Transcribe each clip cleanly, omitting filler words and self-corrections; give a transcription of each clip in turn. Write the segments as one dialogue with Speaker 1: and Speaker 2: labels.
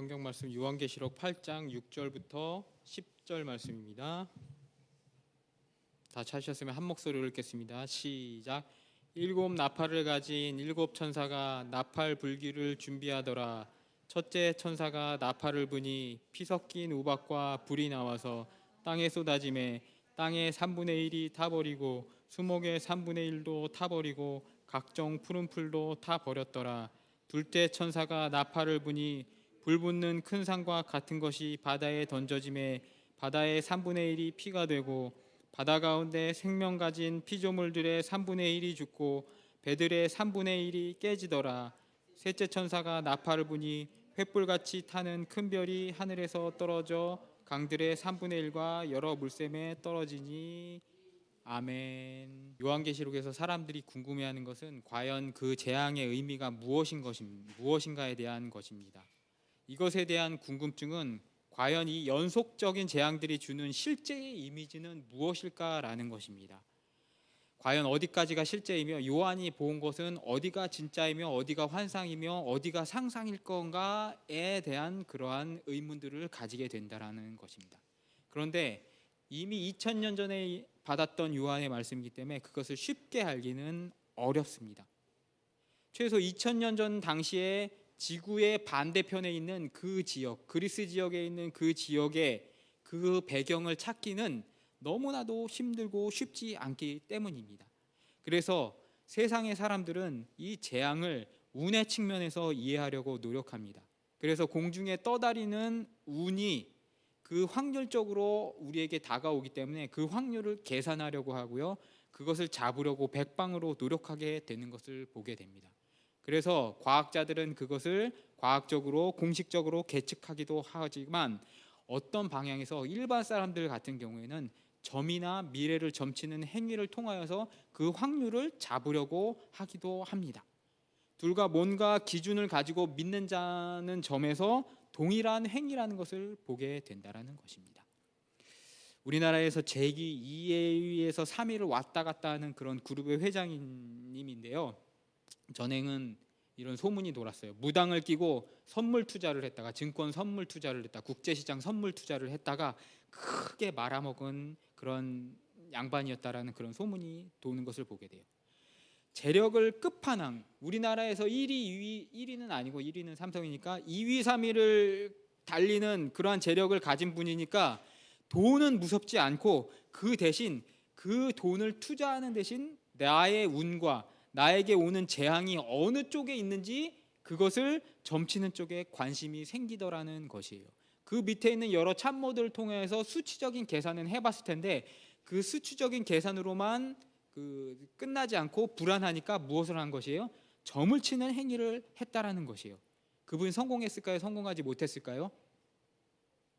Speaker 1: 성경 말씀 요한계시록 8장 6절부터 10절 말씀입니다. 다 찾으셨으면 한 목소리로 읽겠습니다. 시작. 일곱 나팔을 가진 일곱 천사가 나팔 불기를 준비하더라. 첫째 천사가 나팔을 부니 피 섞인 우박과 불이 나와서 땅에 쏟아지매 땅의 3분의 1이 타버리고 수목의 3분의 1도 타버리고 각종 푸른 풀도 타버렸더라. 둘째 천사가 나팔을 부니 불 붙는 큰 산과 같은 것이 바다에 던져짐에 바다의 3분의 1이 피가 되고 바다 가운데 생명 가진 피조물들의 3분의 1이 죽고 배들의 3분의 1이 깨지더라. 셋째 천사가 나팔을 부니 횃불같이 타는 큰 별이 하늘에서 떨어져 강들의 3분의 1과 여러 물샘에 떨어지니. 아멘. 요한계시록에서 사람들이 궁금해하는 것은 과연 그 재앙의 의미가 무엇인가에 대한 것입니다. 이것에 대한 궁금증은 과연 이 연속적인 재앙들이 주는 실제의 이미지는 무엇일까라는 것입니다. 과연 어디까지가 실제이며 요한이 본 것은 어디가 진짜이며 어디가 환상이며 어디가 상상일 건가에 대한 그러한 의문들을 가지게 된다라는 것입니다. 그런데 이미 2000년 전에 받았던 요한의 말씀이기 때문에 그것을 쉽게 알기는 어렵습니다. 최소 2000년 전 당시에 지구의 반대편에 있는 그 지역, 그리스 지역에 있는 그 지역의 그 배경을 찾기는 너무나도 힘들고 쉽지 않기 때문입니다. 그래서 세상의 사람들은 이 재앙을 운의 측면에서 이해하려고 노력합니다. 그래서 공중에 떠다니는 운이 그 확률적으로 우리에게 다가오기 때문에 그 확률을 계산하려고 하고요, 그것을 잡으려고 백방으로 노력하게 되는 것을 보게 됩니다. 그래서 과학자들은 그것을 과학적으로 공식적으로 계측하기도 하지만 어떤 방향에서 일반 사람들 같은 경우에는 점이나 미래를 점치는 행위를 통하여서 그 확률을 잡으려고 하기도 합니다. 둘과 뭔가 기준을 가지고 믿는 자는 점에서 동일한 행위라는 것을 보게 된다는 것입니다. 우리나라에서 제기 2회에서 3회를 왔다 갔다 하는 그런 그룹의 회장님인데요, 전에는 이런 소문이 돌았어요. 무당을 끼고 선물 투자를 했다가, 증권 선물 투자를 했다가, 국제시장 선물 투자를 했다가 크게 말아먹은 그런 양반이었다라는 그런 소문이 도는 것을 보게 돼요. 재력을 끝판왕, 우리나라에서 1위, 2위는 아니고 1위는 삼성이니까 2위, 3위를 달리는 그러한 재력을 가진 분이니까 돈은 무섭지 않고 그 대신 그 돈을 투자하는 대신 나의 운과 나에게 오는 재앙이 어느 쪽에 있는지 그것을 점치는 쪽에 관심이 생기더라는 것이에요. 그 밑에 있는 여러 참모들을 통해서 수치적인 계산은 해봤을 텐데 그 수치적인 계산으로만 끝나지 않고 불안하니까 무엇을 한 것이에요? 점을 치는 행위를 했다라는 것이에요. 그분이 성공했을까요? 성공하지 못했을까요?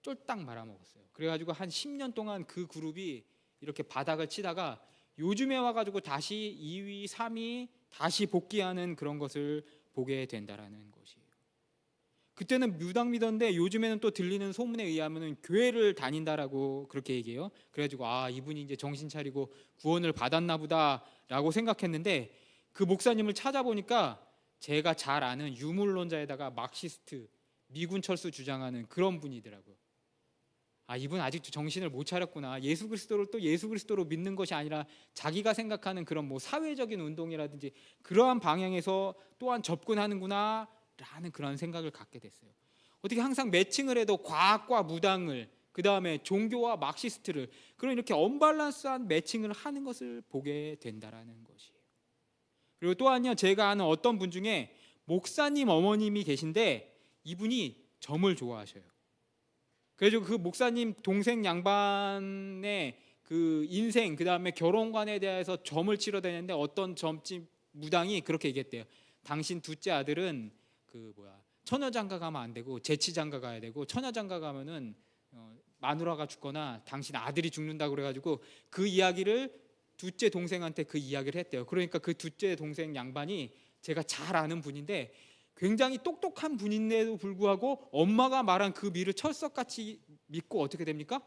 Speaker 1: 쫄딱 말아먹었어요. 그래가지고 한 10년 동안 그 그룹이 이렇게 바닥을 치다가 요즘에 와가지고 다시 2위, 3위 다시 복귀하는 그런 것을 보게 된다라는 것이에요. 그때는 무당 믿었는데 요즘에는 또 들리는 소문에 의하면 교회를 다닌다라고 그렇게 얘기해요. 그래가지고 이분이 이제 정신 차리고 구원을 받았나 보다라고 생각했는데 그 목사님을 찾아보니까 제가 잘 아는 유물론자에다가 막시스트, 미군 철수 주장하는 그런 분이더라고요. 이분 아직도 정신을 못 차렸구나. 예수 그리스도를 또 예수 그리스도로 믿는 것이 아니라 자기가 생각하는 그런 사회적인 운동이라든지 그러한 방향에서 또한 접근하는구나 라는 그런 생각을 갖게 됐어요. 어떻게 항상 매칭을 해도 과학과 무당을, 그 다음에 종교와 막시스트를, 그런 이렇게 언밸런스한 매칭을 하는 것을 보게 된다라는 것이에요. 그리고 또한요, 제가 아는 어떤 분 중에 목사님 어머님이 계신데 이분이 점을 좋아하셔요. 그래서 그 목사님 동생 양반의 그 인생, 그 다음에 결혼관에 대해서 점을 치러 다녔는데 어떤 점집 무당이 그렇게 얘기했대요. 당신 둘째 아들은 처녀장가 가면 안 되고 재치장가 가야 되고, 처녀장가 가면은 마누라가 죽거나 당신 아들이 죽는다고 그래가지고 그 이야기를 둘째 동생한테 그 이야기를 했대요. 그러니까 그 둘째 동생 양반이 제가 잘 아는 분인데 굉장히 똑똑한 분인데도 불구하고 엄마가 말한 그 미를 철석같이 믿고 어떻게 됩니까?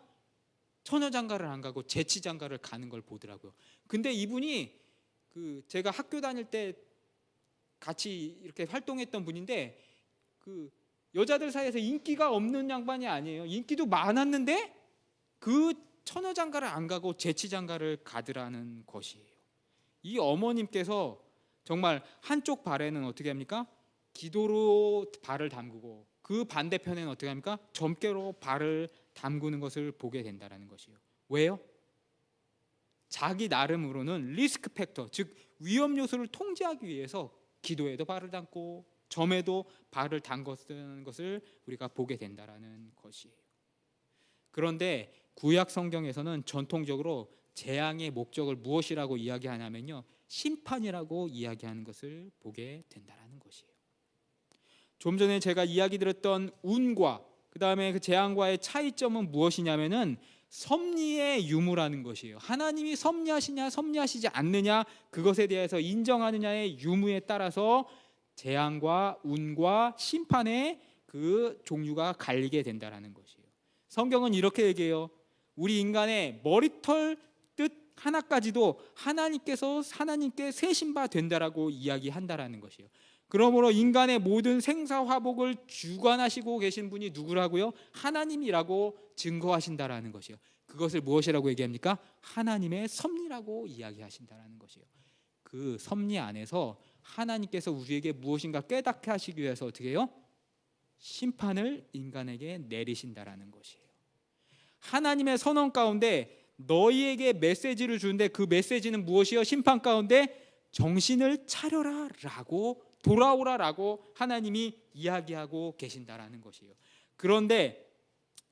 Speaker 1: 처녀장가를 안 가고 재치장가를 가는 걸 보더라고요. 근데 이분이 제가 학교 다닐 때 같이 이렇게 활동했던 분인데 여자들 사이에서 인기가 없는 양반이 아니에요. 인기도 많았는데 그 처녀장가를 안 가고 재치장가를 가더라는 것이에요. 이 어머님께서 정말 한쪽 발에는 어떻게 합니까? 기도로 발을 담그고 그 반대편에는 어떻게 합니까? 점괘로 발을 담그는 것을 보게 된다는 것이에요. 왜요? 자기 나름으로는 리스크 팩터, 즉 위험 요소를 통제하기 위해서 기도에도 발을 담고 점에도 발을 담궜다는 것을 우리가 보게 된다는 것이에요. 그런데 구약 성경에서는 전통적으로 재앙의 목적을 무엇이라고 이야기하냐면요, 심판이라고 이야기하는 것을 보게 된다는 것이에요. 좀 전에 제가 이야기 드렸던 운과 그 다음에 그 재앙과의 차이점은 무엇이냐면은 섭리의 유무라는 것이에요. 하나님이 섭리하시냐 섭리하시지 않느냐, 그것에 대해서 인정하느냐의 유무에 따라서 재앙과 운과 심판의 그 종류가 갈리게 된다는 것이에요. 성경은 이렇게 얘기해요. 우리 인간의 머리털 뜻 하나까지도 하나님께 세신 바 된다라고 이야기한다라는 것이에요. 그러므로 인간의 모든 생사화복을 주관하시고 계신 분이 누구라고요? 하나님이라고 증거하신다라는 것이에요. 그것을 무엇이라고 얘기합니까? 하나님의 섭리라고 이야기하신다라는 것이에요. 그 섭리 안에서 하나님께서 우리에게 무엇인가 깨닫게 하시기 위해서 어떻게 해요? 심판을 인간에게 내리신다라는 것이에요. 하나님의 선언 가운데 너희에게 메시지를 주는데 그 메시지는 무엇이요? 심판 가운데 정신을 차려라 라고, 돌아오라 라고 하나님이 이야기하고 계신다라는 것이에요. 그런데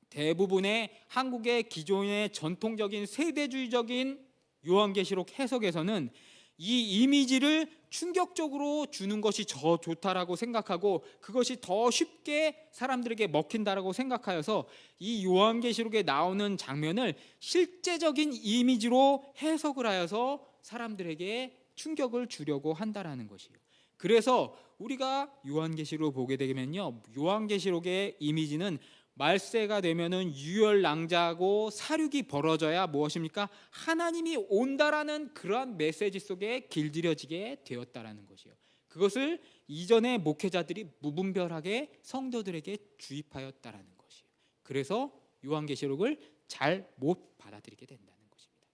Speaker 1: 대부분의 한국의 기존의 전통적인 세대주의적인 요한계시록 해석에서는 이 이미지를 충격적으로 주는 것이 더 좋다라고 생각하고 그것이 더 쉽게 사람들에게 먹힌다라고 생각하여서 이 요한계시록에 나오는 장면을 실제적인 이미지로 해석을 하여서 사람들에게 충격을 주려고 한다라는 것이에요. 그래서 우리가 요한계시록을 보게 되면요, 요한계시록의 이미지는 말세가 되면은 유혈낭자하고 사륙이 벌어져야 무엇입니까? 하나님이 온다라는 그러한 메시지 속에 길들여지게 되었다라는 것이에요. 그것을 이전의 목회자들이 무분별하게 성도들에게 주입하였다라는 것이에요. 그래서 요한계시록을 잘 못 받아들이게 된다는 것입니다.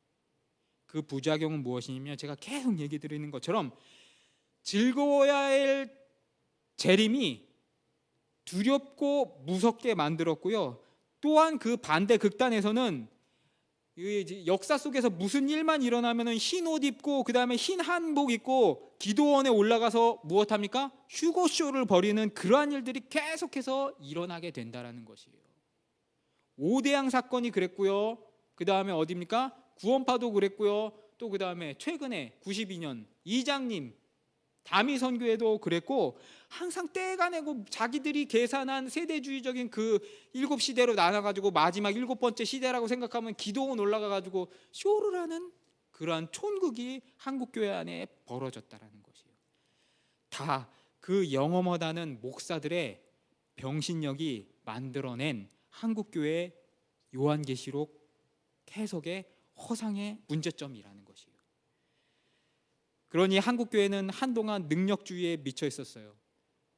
Speaker 1: 그 부작용은 무엇이냐면 제가 계속 얘기 드리는 것처럼 즐거워야 할 재림이 두렵고 무섭게 만들었고요. 또한 그 반대 극단에서는 역사 속에서 무슨 일만 일어나면은 흰 옷 입고 그 다음에 흰 한복 입고 기도원에 올라가서 무엇합니까? 휴거쇼를 벌이는 그러한 일들이 계속해서 일어나게 된다라는 것이에요. 오대양 사건이 그랬고요. 그 다음에 어디입니까? 구원파도 그랬고요. 또 그 다음에 최근에 92년 이장님 다미 선교회도 그랬고, 항상 때가 내고 자기들이 계산한 세대주의적인 그 7시대로 나눠가지고 마지막 7번째 시대라고 생각하면 기도원 올라가가지고 쇼를 하는 그러한 촌극이 한국교회 안에 벌어졌다라는 것이에요. 다 그 영험하다는 목사들의 병신력이 만들어낸 한국교회 요한계시록 해석의 허상의 문제점이라는 것이에요. 그러니 한국교회는 한동안 능력주의에 미쳐 있었어요.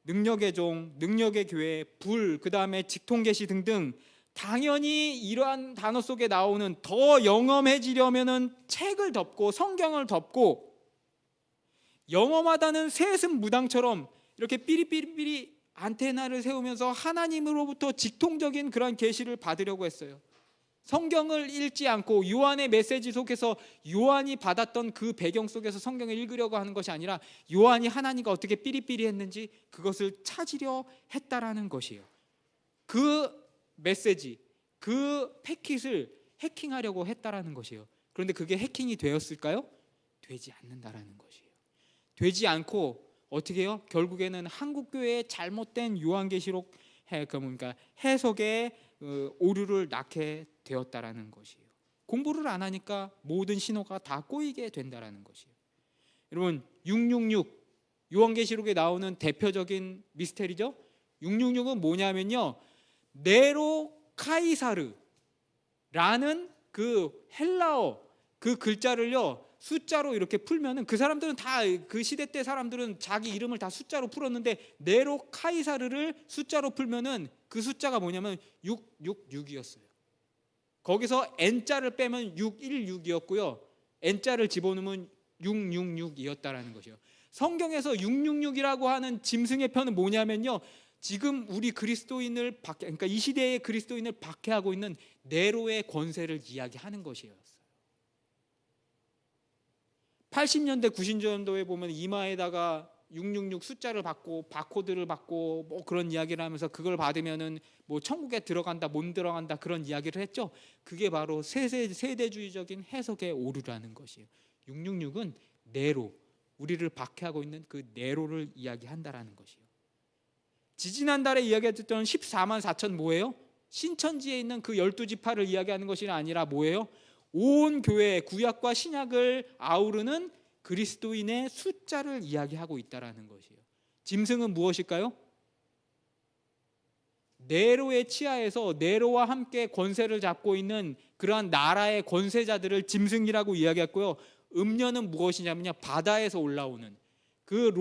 Speaker 1: 능력의 종, 능력의 교회, 불, 그 다음에 직통계시 등등, 당연히 이러한 단어 속에 나오는 더 영험해지려면은 책을 덮고 성경을 덮고 영험하다는 셋은 무당처럼 이렇게 삐리삐리삐리 안테나를 세우면서 하나님으로부터 직통적인 그런 계시를 받으려고 했어요. 성경을 읽지 않고 요한의 메시지 속에서 요한이 받았던 그 배경 속에서 성경을 읽으려고 하는 것이 아니라 요한이 하나님과 어떻게 삐리삐리 했는지 그것을 찾으려 했다라는 것이에요. 그 메시지, 그 패킷을 해킹하려고 했다라는 것이에요. 그런데 그게 해킹이 되었을까요? 되지 않는다라는 것이에요. 되지 않고 어떻게 해요? 결국에는 한국교회의 잘못된 요한계시록 그러니까 해석의 오류를 낳게 되었다라는 것이에요. 공부를 안 하니까 모든 신호가 다 꼬이게 된다라는 것이에요. 여러분 666 요한계시록에 나오는 대표적인 미스테리죠. 666은 뭐냐면요, 네로 카이사르라는 그 헬라어 그 글자를요 숫자로 이렇게 풀면은 그 사람들은 다 그 시대 때 사람들은 자기 이름을 다 숫자로 풀었는데 네로 카이사르를 숫자로 풀면은 그 숫자가 뭐냐면 666이었어요. 거기서 n자를 빼면 616이었고요. n자를 집어넣으면 666이었다라는 것이요. 성경에서 666이라고 하는 짐승의 편은 뭐냐면요. 지금 우리 그리스도인을 그러니까 이 시대의 그리스도인을 박해하고 있는 네로의 권세를 이야기하는 것이었어요. 80년대 90년도에 보면 이마에다가 666 숫자를 받고 바코드를 받고 뭐 그런 이야기를 하면서 그걸 받으면은 뭐 천국에 들어간다 못 들어간다 그런 이야기를 했죠. 그게 바로 세대주의적인 해석의 오류라는 것이에요. 666은 네로, 우리를 박해하고 있는 그 네로를 이야기한다라는 것이에요. 지지난달에 이야기했던 14만 4천 뭐예요? 신천지에 있는 그 12지파를 이야기하는 것이 아니라 뭐예요? 온 교회, 구약과 신약을 아우르는 그리스도인의 숫자를 이야기하고 있다라는 것이에요. 짐승은 무엇일까요? 네로의 치하에서 네로와 함께 권세를 잡고 있는 그러한 나라의 권세자들을 짐승이라고 이야기했고요. 음녀는 무엇이냐면요, 바다에서 올라오는 그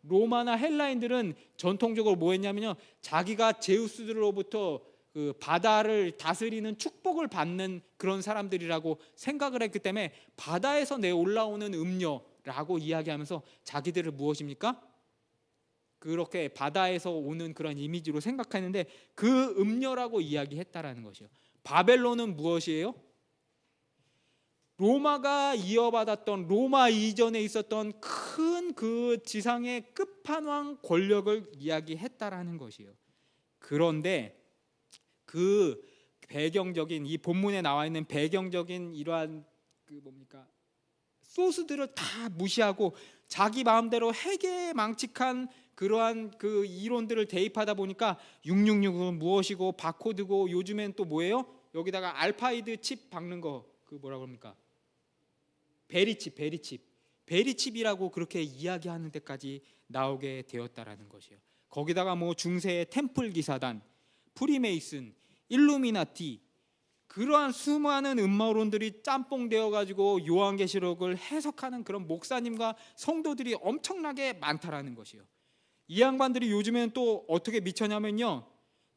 Speaker 1: 로마나 헬라인들은 전통적으로 뭐 했냐면요, 자기가 제우스들로부터 그 바다를 다스리는 축복을 받는 그런 사람들이라고 생각을 했기 때문에 바다에서 내 올라오는 음녀라고 이야기하면서 자기들을 무엇입니까? 그렇게 바다에서 오는 그런 이미지로 생각했는데 그 음녀라고 이야기했다라는 것이요. 바벨론은 무엇이에요? 로마가 이어받았던 로마 이전에 있었던 큰 그 지상의 끝판왕 권력을 이야기했다라는 것이에요. 그런데 그 배경적인 이 본문에 나와 있는 배경적인 이러한 그 뭡니까 소스들을 다 무시하고 자기 마음대로 해괴망측한 그러한 그 이론들을 대입하다 보니까 666은 무엇이고 바코드고 요즘엔 또 뭐예요? 여기다가 알파이드 칩 박는 거 그 뭐라 그럽니까? 베리칩이라고 그렇게 이야기하는 데까지 나오게 되었다라는 것이에요. 거기다가 뭐 중세의 템플 기사단, 프리메이슨, 일루미나티 그러한 수많은 음모론들이 짬뽕되어 가지고 요한계시록을 해석하는 그런 목사님과 성도들이 엄청나게 많다라는 것이에요. 이 양반들이 요즘에는 또 어떻게 미쳤냐면요,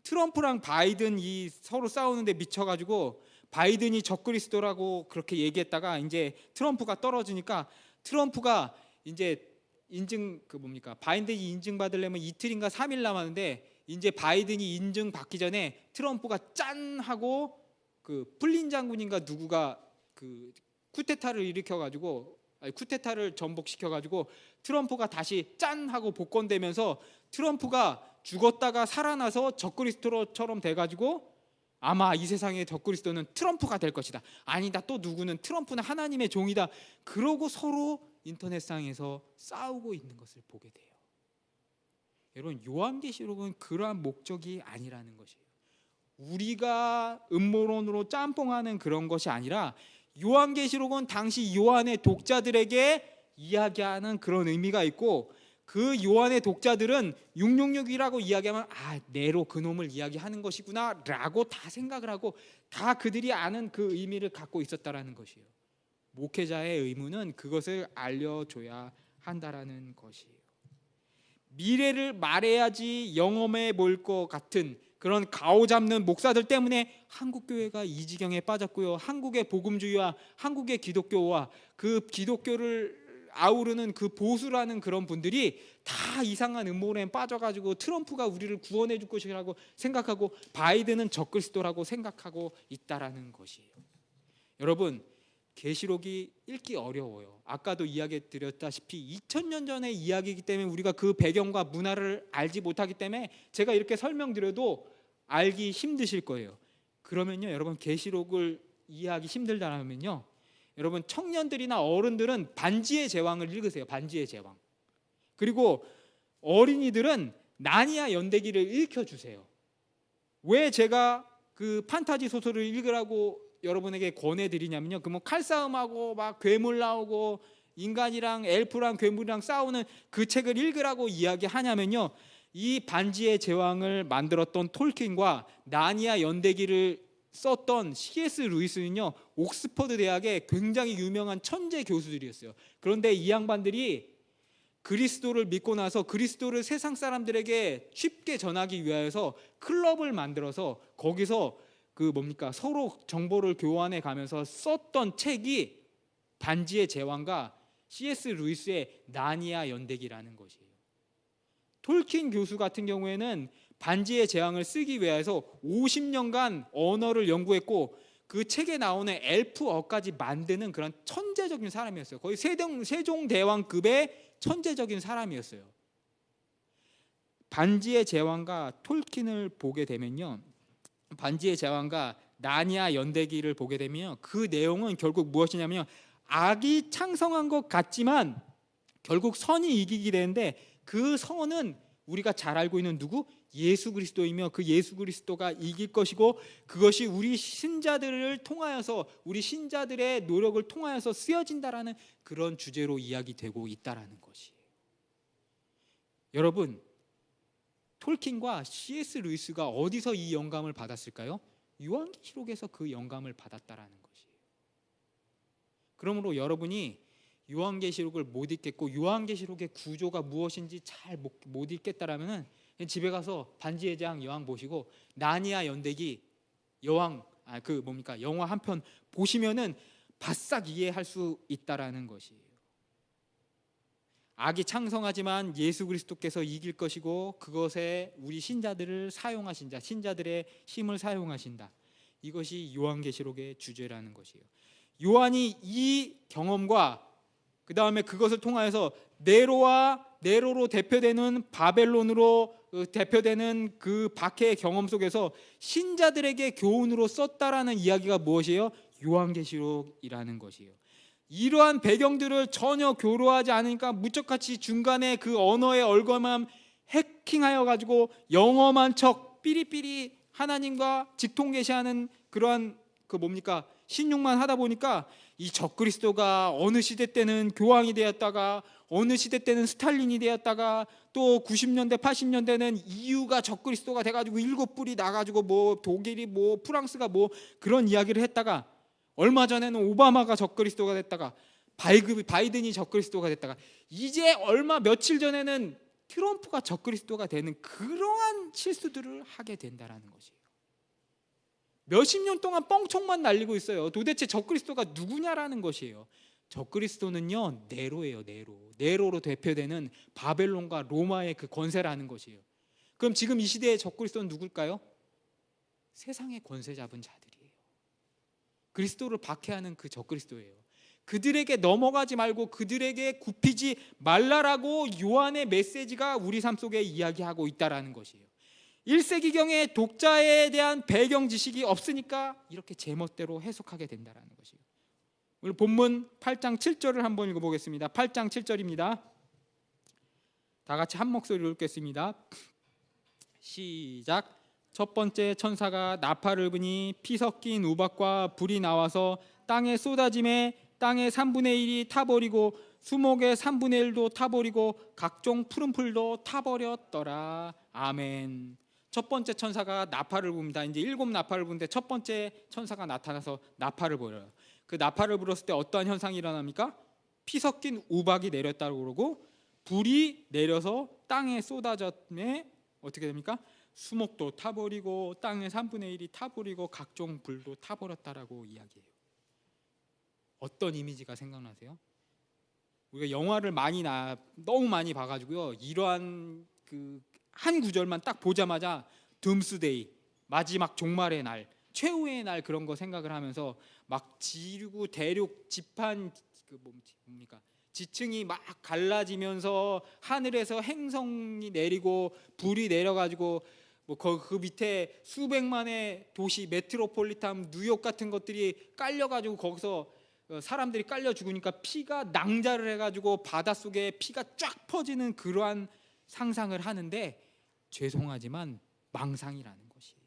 Speaker 1: 트럼프랑 바이든이 서로 싸우는데 미쳐가지고 바이든이 적그리스도라고 그렇게 얘기했다가 이제 트럼프가 떨어지니까 트럼프가 이제 인증 그 뭡니까 바이든이 인증받으려면 이틀인가 3일 남았는데 이제 바이든이 인증받기 전에 트럼프가 짠 하고 그 플린 장군인가 누구가 그 쿠데타를 일으켜가지고 쿠데타를 전복시켜가지고 트럼프가 다시 짠 하고 복권되면서 트럼프가 죽었다가 살아나서 적그리스도처럼 돼가지고 아마 이 세상의 적그리스도는 트럼프가 될 것이다. 아니다, 또 누구는 트럼프는 하나님의 종이다. 그러고 서로 인터넷상에서 싸우고 있는 것을 보게 돼요. 여러분, 요한계시록은 그러한 목적이 아니라는 것이에요. 우리가 음모론으로 짬뽕하는 그런 것이 아니라 요한계시록은 당시 요한의 독자들에게 이야기하는 그런 의미가 있고 그 요한의 독자들은 666이라고 이야기하면 네로 그놈을 이야기하는 것이구나 라고 다 생각을 하고 다 그들이 아는 그 의미를 갖고 있었다라는 것이에요. 목회자의 의무는 그것을 알려줘야 한다라는 것이에요. 미래를 말해야지 영험해 볼 것 같은 그런 가오잡는 목사들 때문에 한국교회가 이 지경에 빠졌고요. 한국의 복음주의와 한국의 기독교와 그 기독교를 아우르는 그 보수라는 그런 분들이 다 이상한 음모론에 빠져가지고 트럼프가 우리를 구원해 줄 것이라고 생각하고 바이든은 적그리스도라고 생각하고 있다라는 것이에요. 여러분, 계시록이 읽기 어려워요. 아까도 이야기 드렸다시피 2000년 전의 이야기이기 때문에 우리가 그 배경과 문화를 알지 못하기 때문에 제가 이렇게 설명드려도 알기 힘드실 거예요. 그러면요, 여러분 계시록을 이해하기 힘들다면요, 여러분 청년들이나 어른들은 반지의 제왕을 읽으세요. 반지의 제왕. 그리고 어린이들은 나니아 연대기를 읽혀주세요. 왜 제가 그 판타지 소설을 읽으라고 여러분에게 권해드리냐면요, 그 뭐 칼싸움하고 막 괴물 나오고 인간이랑 엘프랑 괴물이랑 싸우는 그 책을 읽으라고 이야기하냐면요, 이 반지의 제왕을 만들었던 톨킨과 나니아 연대기를 썼던 C.S. 루이스는요, 옥스퍼드 대학의 굉장히 유명한 천재 교수들이었어요. 그런데 이 양반들이 그리스도를 믿고 나서 그리스도를 세상 사람들에게 쉽게 전하기 위하여서 클럽을 만들어서 거기서 서로 정보를 교환해 가면서 썼던 책이 반지의 제왕과 C.S. 루이스의 나니아 연대기라는 것이에요. 톨킨 교수 같은 경우에는 반지의 제왕을 쓰기 위해서 50년간 언어를 연구했고 그 책에 나오는 엘프어까지 만드는 그런 천재적인 사람이었어요. 거의 세종대왕급의 천재적인 사람이었어요. 반지의 제왕과 톨킨을 보게 되면요, 반지의 제왕과 나니아 연대기를 보게 되면 그 내용은 결국 무엇이냐면 악이 창성한 것 같지만 결국 선이 이기게 되는데 그 선은 우리가 잘 알고 있는 누구? 예수 그리스도이며 그 예수 그리스도가 이길 것이고 그것이 우리 신자들을 통하여서 우리 신자들의 노력을 통하여서 쓰여진다라는 그런 주제로 이야기되고 있다라는 것이에요. 여러분, 톨킨과 C.S. 루이스가 어디서 이 영감을 받았을까요? 요한계시록에서 그 영감을 받았다라는 것이에요. 그러므로 여러분이 요한계시록을 못 읽겠고 요한계시록의 구조가 무엇인지 잘 못 읽겠다라면은 집에 가서 반지의 제왕 여왕 보시고 나니아 연대기 영화 한 편 보시면은 바싹 이해할 수 있다라는 것이에요. 악이 창성하지만 예수 그리스도께서 이길 것이고 그것에 우리 신자들을 사용하신다. 신자들의 힘을 사용하신다. 이것이 요한계시록의 주제라는 것이에요. 요한이 이 경험과 그 다음에 그것을 통하여서 네로로 대표되는 바벨론으로 대표되는 그 박해의 경험 속에서 신자들에게 교훈으로 썼다라는 이야기가 무엇이에요? 요한계시록이라는 것이에요. 이러한 배경들을 전혀 교류하지 않으니까 무척같이 중간에 그 언어의 얼거만 해킹하여 가지고 영험한 척 삐리삐리 하나님과 직통계시하는 그러한 신용만 하다 보니까 이 적그리스도가 어느 시대 때는 교황이 되었다가 어느 시대 때는 스탈린이 되었다가 또 90년대 80년대는 EU가 적그리스도가 돼가지고 7불이 나가지고 독일이 프랑스가 그런 이야기를 했다가 얼마 전에는 오바마가 적그리스도가 됐다가 바이든이 적그리스도가 됐다가 이제 며칠 전에는 트럼프가 적그리스도가 되는 그러한 실수들을 하게 된다라는 것이에요. 몇십 년 동안 뻥청만 날리고 있어요. 도대체 적그리스도가 누구냐라는 것이에요. 적그리스도는요, 네로예요. 네로로 대표되는 바벨론과 로마의 그 권세라는 것이에요. 그럼 지금 이 시대의 적그리스도는 누굴까요? 세상의 권세 잡은 자들이에요. 그리스도를 박해하는 그 적그리스도예요. 그들에게 넘어가지 말고 그들에게 굽히지 말라라고 요한의 메시지가 우리 삶 속에 이야기하고 있다라는 것이에요. 1세기경의 독자에 대한 배경 지식이 없으니까 이렇게 제멋대로 해석하게 된다는 것이에요. 오늘 본문 8장 7절을 한번 읽어보겠습니다. 8장 7절입니다. 다 같이 한 목소리로 읽겠습니다. 시작. 첫 번째 천사가 나팔을 부니 피 섞인 우박과 불이 나와서 땅에 쏟아짐에 땅의 3분의 1이 타버리고 수목의 3분의 1도 타버리고 각종 푸른 풀도 타버렸더라. 아멘. 첫 번째 천사가 나팔을 붑니다. 이제 7 나팔을 부는데 첫 번째 천사가 나타나서 나팔을 불어요. 그 나팔을 불었을 때 어떠한 현상이 일어납니까? 피 섞인 우박이 내렸다고 그러고 불이 내려서 땅에 쏟아졌음에 어떻게 됩니까? 수목도 타버리고 땅의 3분의 1이 타버리고 각종 불도 타버렸다라고 이야기해요. 어떤 이미지가 생각나세요? 우리가 영화를 너무 많이 봐가지고요, 이러한 한 구절만 딱 보자마자 둠스데이, 마지막 종말의 날, 최후의 날 그런 거 생각을 하면서 막 지구 대륙 지판 지층이 막 갈라지면서 하늘에서 행성이 내리고 불이 내려가지고 그 밑에 수백만의 도시 메트로폴리탄 뉴욕 같은 것들이 깔려가지고 거기서 사람들이 깔려 죽으니까 피가 낭자를 해가지고 바닷속에 피가 쫙 퍼지는 그러한 상상을 하는데 죄송하지만 망상이라는 것이에요.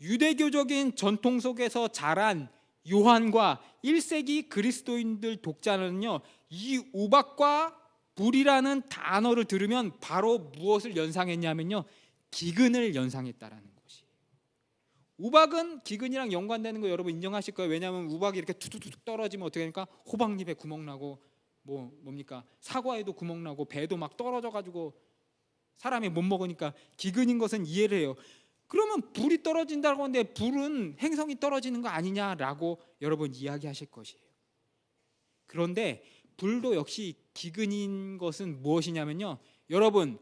Speaker 1: 유대교적인 전통 속에서 자란 요한과 1세기 그리스도인들 독자는요, 이 우박과 불이라는 단어를 들으면 바로 무엇을 연상했냐면요, 기근을 연상했다라는 것이에요. 우박은 기근이랑 연관되는 거 여러분 인정하실 거예요. 왜냐하면 우박이 이렇게 툭툭툭 떨어지면 어떻게 되니까 호박잎에 구멍 나고 뭡니까 사과에도 구멍 나고 배도 막 떨어져 가지고 사람이 못 먹으니까 기근인 것은 이해를 해요. 그러면 불이 떨어진다고 하는데 불은 행성이 떨어지는 거 아니냐라고 여러분 이야기하실 것이에요. 그런데 불도 역시 기근인 것은 무엇이냐면요, 여러분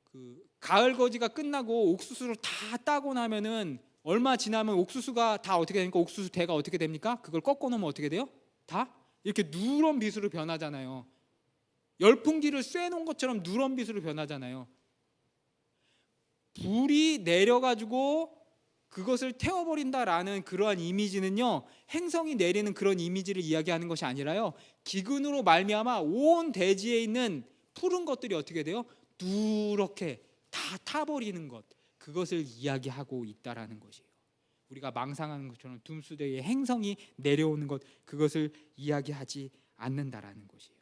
Speaker 1: 그 가을 거지가 끝나고 옥수수를 다 따고 나면은 얼마 지나면 옥수수가 다 어떻게 되니까 옥수수 대가 어떻게 됩니까? 그걸 꺾어 놓으면 어떻게 돼요? 다 이렇게 누런 빛으로 변하잖아요. 열풍기를 쐬놓은 것처럼 누런 빛으로 변하잖아요. 불이 내려가지고 그것을 태워버린다라는 그러한 이미지는요, 행성이 내리는 그런 이미지를 이야기하는 것이 아니라요, 기근으로 말미암아 온 대지에 있는 푸른 것들이 어떻게 돼요? 누렇게 다 타버리는 것, 그것을 이야기하고 있다라는 것이에요. 우리가 망상하는 것처럼 둠스데이의 행성이 내려오는 것, 그것을 이야기하지 않는다라는 것이에요.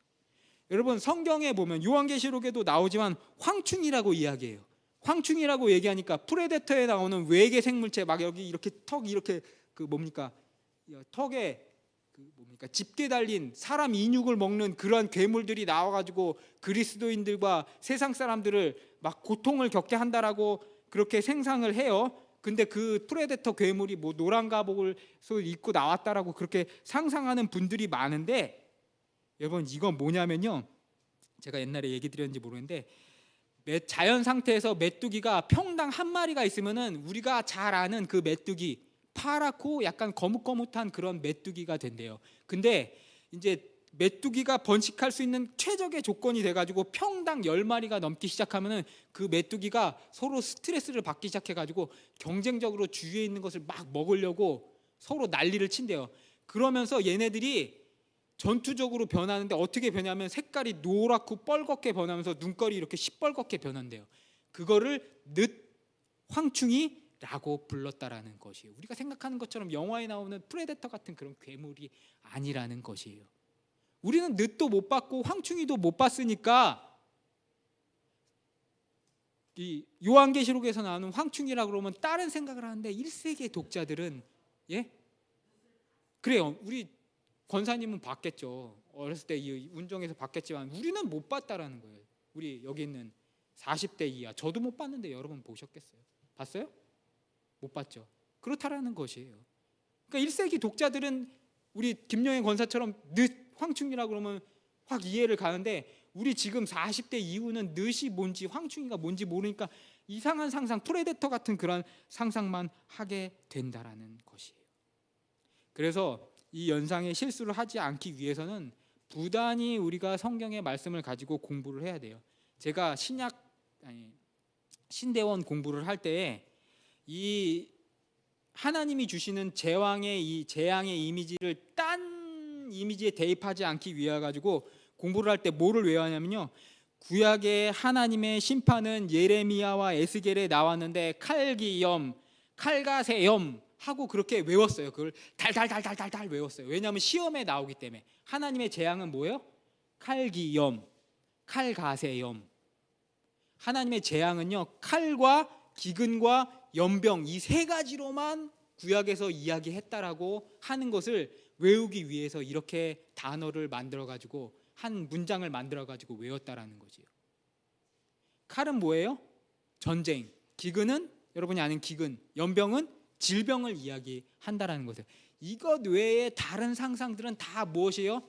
Speaker 1: 여러분 성경에 보면 요한계시록에도 나오지만 황충이라고 이야기해요. 황충이라고 얘기하니까 프레데터에 나오는 외계 생물체 막 여기 이렇게 턱 이렇게 그 뭡니까 턱에 그 뭡니까 집게 달린 사람 인육을 먹는 그러한 괴물들이 나와가지고 그리스도인들과 세상 사람들을 막 고통을 겪게 한다라고 그렇게 생상을 해요. 근데 그 프레데터 괴물이 뭐 노란 갑옷을 입고 나왔다라고 그렇게 상상하는 분들이 많은데, 여러분 이건 뭐냐면요, 제가 옛날에 얘기 드렸는지 모르겠는데 자연 상태에서 메뚜기가 평당 한 마리가 있으면은 우리가 잘 아는 그 메뚜기 파랗고 약간 거뭇거뭇한 그런 메뚜기가 된대요. 근데 이제 메뚜기가 번식할 수 있는 최적의 조건이 돼가지고 평당 10마리가 넘기 시작하면은 그 메뚜기가 서로 스트레스를 받기 시작해가지고 경쟁적으로 주위에 있는 것을 막 먹으려고 서로 난리를 친대요. 그러면서 얘네들이 전투적으로 변하는데 어떻게 변하면 색깔이 노랗고 뻘겋게 변하면서 눈깔이 이렇게 시뻘겋게 변한대요. 그거를 늦황충이라고 불렀다라는 것이에요. 우리가 생각하는 것처럼 영화에 나오는 프레데터 같은 그런 괴물이 아니라는 것이에요. 우리는 늦도 못 봤고 황충이도 못 봤으니까 이 요한계시록에서 나오는 황충이라고 그러면 다른 생각을 하는데 1세기의 독자들은 그래요. 우리 권사님은 봤겠죠. 어렸을 때 이 운정에서 봤겠지만 우리는 못 봤다라는 거예요. 우리 여기 있는 40대 이하, 저도 못 봤는데 여러분 보셨겠어요? 봤어요? 못 봤죠. 그렇다라는 것이에요. 그러니까 1세기 독자들은 우리 김영애 권사처럼 늦 황충이라고 그러면 확 이해를 가는데, 우리 지금 40대 이후는 늦이 뭔지 황충이가 뭔지 모르니까 이상한 상상, 프레데터 같은 그런 상상만 하게 된다라는 것이에요. 그래서 이 연상에 실수를 하지 않기 위해서는 부단히 우리가 성경의 말씀을 가지고 공부를 해야 돼요. 제가 신대원 공부를 할 때에 이 하나님이 주시는 제왕의 이 재앙의 이미지를 딴 이미지에 대입하지 않기 위해 가지고 공부를 할 때 뭐를 외워하냐면요, 구약의 하나님의 심판은 예레미야와 에스겔에 나왔는데 칼기염, 칼가세염 하고 그렇게 외웠어요. 그걸 달달달달달달 외웠어요. 왜냐하면 시험에 나오기 때문에. 하나님의 재앙은 뭐예요? 칼기염, 칼가세염. 하나님의 재앙은요, 칼과 기근과 연병 이 세 가지로만 구약에서 이야기했다라고 하는 것을 외우기 위해서 이렇게 단어를 만들어 가지고 한 문장을 만들어 가지고 외웠다라는 거지요. 칼은 뭐예요? 전쟁. 기근은 여러분이 아는 기근. 연병은 질병을 이야기한다라는 것이에요. 이것 외에 다른 상상들은 다 무엇이에요?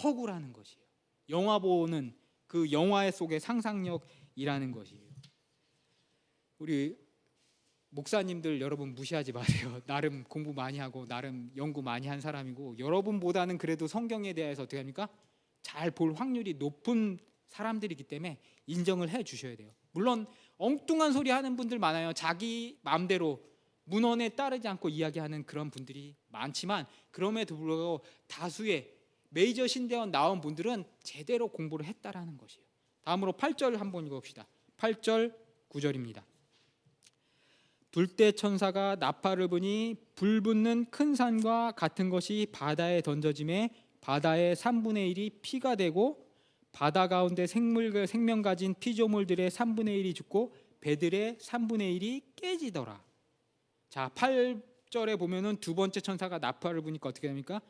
Speaker 1: 허구라는 것이에요. 영화 보는 그 영화 속의 상상력이라는 것이에요. 우리 목사님들 여러분 무시하지 마세요. 나름 공부 많이 하고 나름 연구 많이 한 사람이고, 여러분보다는 그래도 성경에 대해서 어떻게 합니까? 잘 볼 확률이 높은 사람들이기 때문에 인정을 해 주셔야 돼요. 물론 엉뚱한 소리 하는 분들 많아요. 자기 마음대로 문헌에 따르지 않고 이야기하는 그런 분들이 많지만, 그럼에도 불구하고 다수의 메이저 신대원 나온 분들은 제대로 공부를 했다라는 것이에요. 다음으로 8절 한번 읽어봅시다. 8절 9절입니다. 불때 천사가 나팔을 부니 불붙는 큰 산과 같은 것이 바다에 던져짐에 바다의 3분의 1이 피가 되고 바다 가운데 생명 가진 피조물들의 3분의 1이 죽고 배들의 3분의 1이 깨지더라. 자, 8절에 보면은 두 번째 천사가 나팔을 부니까 어떻게 됩니까?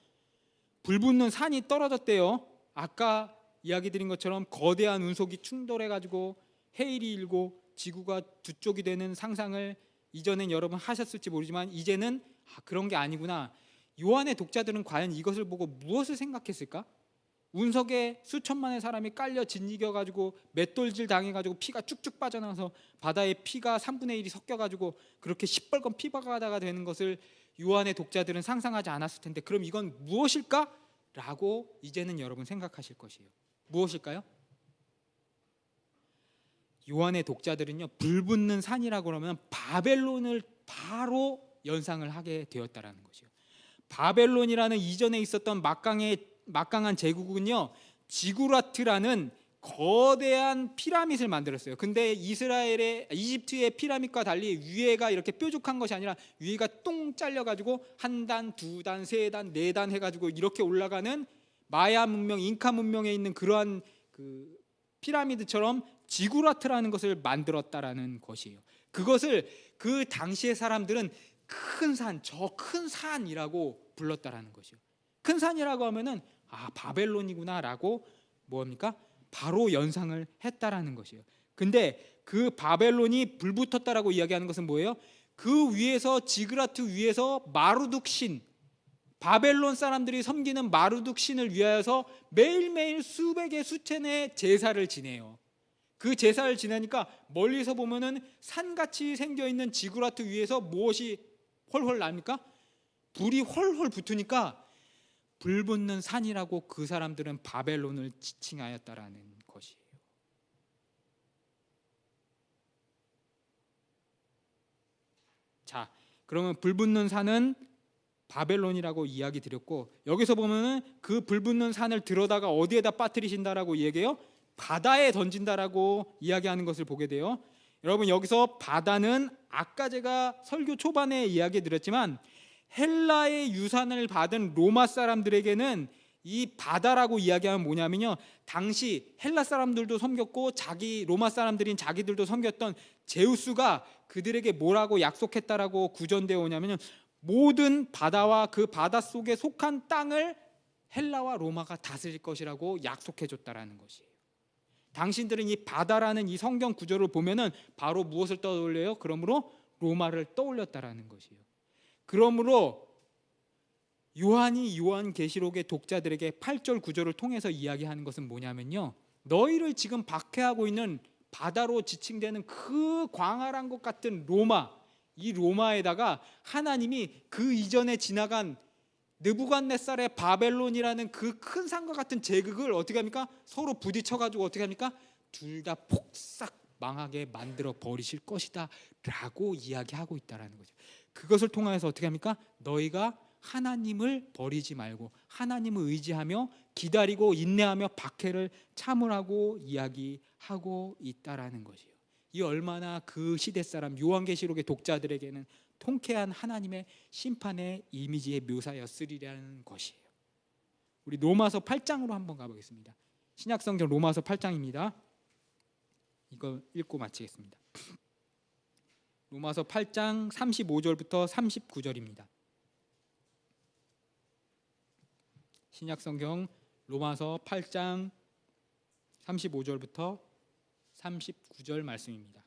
Speaker 1: 불붙는 산이 떨어졌대요. 아까 이야기 드린 것처럼 거대한 운석이 충돌해 가지고 해일이 일고 지구가 두 쪽이 되는 상상을 이전엔 여러분 하셨을지 모르지만 이제는 그런 게 아니구나. 요한의 독자들은 과연 이것을 보고 무엇을 생각했을까? 운석에 수천만의 사람이 깔려 짓이겨 가지고 맷돌질 당해 가지고 피가 쭉쭉 빠져나와서 바다에 피가 3분의 1이 섞여 가지고 그렇게 시뻘건 피바다가 되는 것을 요한의 독자들은 상상하지 않았을 텐데, 그럼 이건 무엇일까? 라고 이제는 여러분 생각하실 것이에요. 무엇일까요? 요한의 독자들은요, 불붙는 산이라고 그러면 바벨론을 바로 연상을 하게 되었다라는 것이요. 바벨론이라는 이전에 있었던 막강한 제국은요, 지구라트라는 거대한 피라밋을 만들었어요. 근데 이집트의 피라밋과 달리 위에가 이렇게 뾰족한 것이 아니라 위에가 똥 잘려가지고 한 단, 두 단, 세 단, 네 단 해가지고 이렇게 올라가는 마야 문명, 잉카 문명에 있는 그러한 그 피라미드처럼 지구라트라는 것을 만들었다라는 것이에요. 그것을 그 당시의 사람들은 큰 산, 저 큰 산이라고 불렀다라는 것이요. 큰 산이라고 하면은 바벨론이구나라고 뭡니까? 바로 연상을 했다라는 것이에요. 근데 그 바벨론이 불붙었다라고 이야기하는 것은 뭐예요? 그 위에서 지그라트 위에서 마루둑 신, 바벨론 사람들이 섬기는 마루둑 신을 위하여서 매일매일 수백의 수천의 제사를 지내요. 그 제사를 지내니까 멀리서 보면은 산같이 생겨있는 지구라트 위에서 무엇이 훨훨 납니까? 불이 훨훨 붙으니까 불붙는 산이라고 그 사람들은 바벨론을 지칭하였다라는 것이에요. 자, 그러면 불붙는 산은 바벨론이라고 이야기 드렸고, 여기서 보면은 그 불붙는 산을 들어다가 어디에다 빠뜨리신다라고 얘기해요? 바다에 던진다라고 이야기하는 것을 보게 돼요. 여러분, 여기서 바다는 아까 제가 설교 초반에 이야기 드렸지만 헬라의 유산을 받은 로마 사람들에게는 이 바다라고 이야기하면 뭐냐면요, 당시 헬라 사람들도 섬겼고 로마 사람들인 자기들도 섬겼던 제우스가 그들에게 뭐라고 약속했다라고 구전되어 오냐면요, 모든 바다와 그 바다 속에 속한 땅을 헬라와 로마가 다스릴 것이라고 약속해 줬다라는 것이에요. 당신들은 이 바다라는 이 성경 구조를 보면은 바로 무엇을 떠올려요? 그러므로 로마를 떠올렸다라는 것이에요. 그러므로 요한이 요한계시록의 독자들에게 8절 9절을 통해서 이야기하는 것은 뭐냐면요, 너희를 지금 박해하고 있는 바다로 지칭되는 그 광활한 것 같은 로마, 이 로마에다가 하나님이 그 이전에 지나간 느부갓네살의 바벨론이라는 그 큰 산과 같은 제국을 어떻게 합니까? 서로 부딪혀가지고 어떻게 합니까? 둘 다 폭삭 망하게 만들어 버리실 것이다 라고 이야기하고 있다는 거죠. 그것을 통해서 어떻게 합니까? 너희가 하나님을 버리지 말고 하나님을 의지하며 기다리고 인내하며 박해를 참으라고 이야기하고 있다라는 것이에요. 이 얼마나 그 시대 사람 요한계시록의 독자들에게는 통쾌한 하나님의 심판의 이미지의 묘사였으리라는 것이에요. 우리 로마서 8장으로 한번 가보겠습니다. 신약성경 로마서 8장입니다. 이거 읽고 마치겠습니다. 로마서 8장 35절부터 39절입니다. 신약성경 로마서 8장 35절부터 39절 말씀입니다.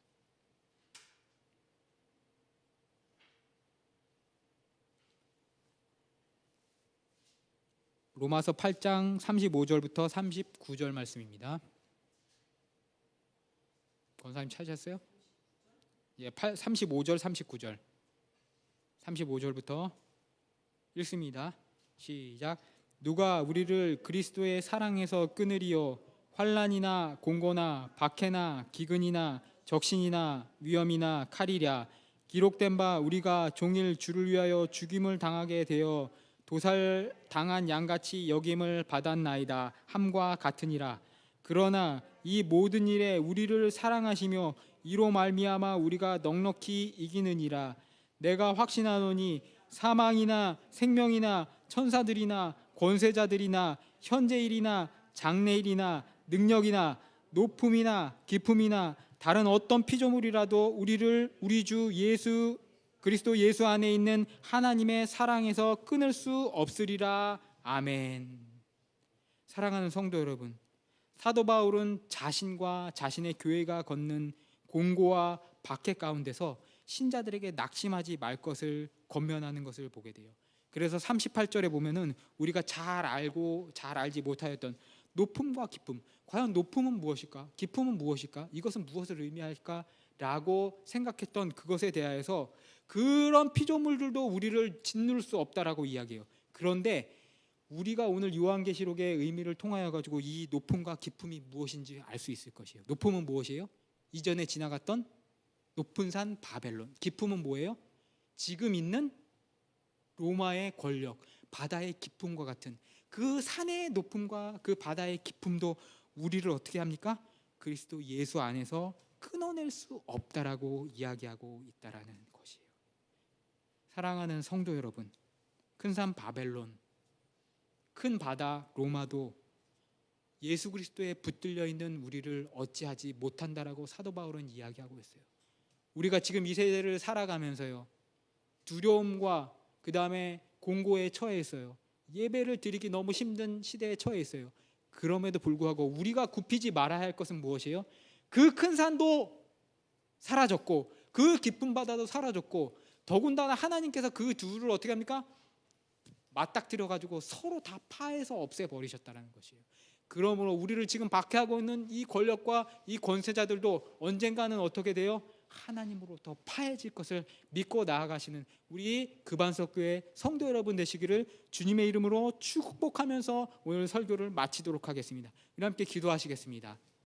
Speaker 1: 로마서 8장 35절부터 39절 말씀입니다. 권사님 찾으셨어요? 예, 35절 39절 35절부터 읽습니다. 시작. 누가 우리를 그리스도의 사랑에서 끊으리요? 환난이나 공고나 박해나 기근이나 적신이나 위험이나 칼이랴. 기록된 바 우리가 종일 주를 위하여 죽임을 당하게 되어 도살당한 양같이 여김을 받았나이다 함과 같으니라. 그러나 이 모든 일에 우리를 사랑하시며 이로 말미암아 우리가 넉넉히 이기느니라. 내가 확신하노니 사망이나 생명이나 천사들이나 권세자들이나 현재일이나 장래일이나 능력이나 높음이나 깊음이나 다른 어떤 피조물이라도 우리를 우리 주 예수 그리스도 예수 안에 있는 하나님의 사랑에서 끊을 수 없으리라. 아멘. 사랑하는 성도 여러분, 사도 바울은 자신과 자신의 교회가 걷는 공고와 박해 가운데서 신자들에게 낙심하지 말 것을 권면하는 것을 보게 돼요. 그래서 38절에 보면은 우리가 잘 알고 잘 알지 못하였던 높음과 기쁨, 과연 높음은 무엇일까? 기쁨은 무엇일까? 이것은 무엇을 의미할까? 라고 생각했던 그것에 대하여서 그런 피조물들도 우리를 짓눌 수 없다라고 이야기해요. 그런데 우리가 오늘 요한계시록의 의미를 통하여 가지고 이 높음과 기쁨이 무엇인지 알 수 있을 것이에요. 높음은 무엇이에요? 이전에 지나갔던 높은 산 바벨론. 기쁨은 뭐예요? 지금 있는 로마의 권력, 바다의 기쁨과 같은 그 산의 높음과 그 바다의 기쁨도 우리를 어떻게 합니까? 그리스도 예수 안에서 끊어낼 수 없다라고 이야기하고 있다라는 것이에요. 사랑하는 성도 여러분, 큰 산 바벨론, 큰 바다 로마도 예수 그리스도에 붙들려 있는 우리를 어찌하지 못한다라고 사도 바울은 이야기하고 있어요. 우리가 지금 이 세대를 살아가면서요, 두려움과 그 다음에 공고에 처해 있어요. 예배를 드리기 너무 힘든 시대에 처해 있어요. 그럼에도 불구하고 우리가 굽히지 말아야 할 것은 무엇이에요? 그 큰 산도 사라졌고 그 깊은 바다도 사라졌고 더군다나 하나님께서 그 둘을 어떻게 합니까? 맞닥뜨려 가지고 서로 다 파해서 없애버리셨다는 것이에요. 그러므로 우리를 지금 박해하고 있는 이 권력과 이 권세자들도 언젠가는 어떻게 돼요? 하나님으로 더 파해질 것을 믿고 나아가시는 우리 금안석교회 성도 여러분 되시기를 주님의 이름으로 축복하면서 오늘 설교를 마치도록 하겠습니다. 우리 함께 기도하시겠습니다.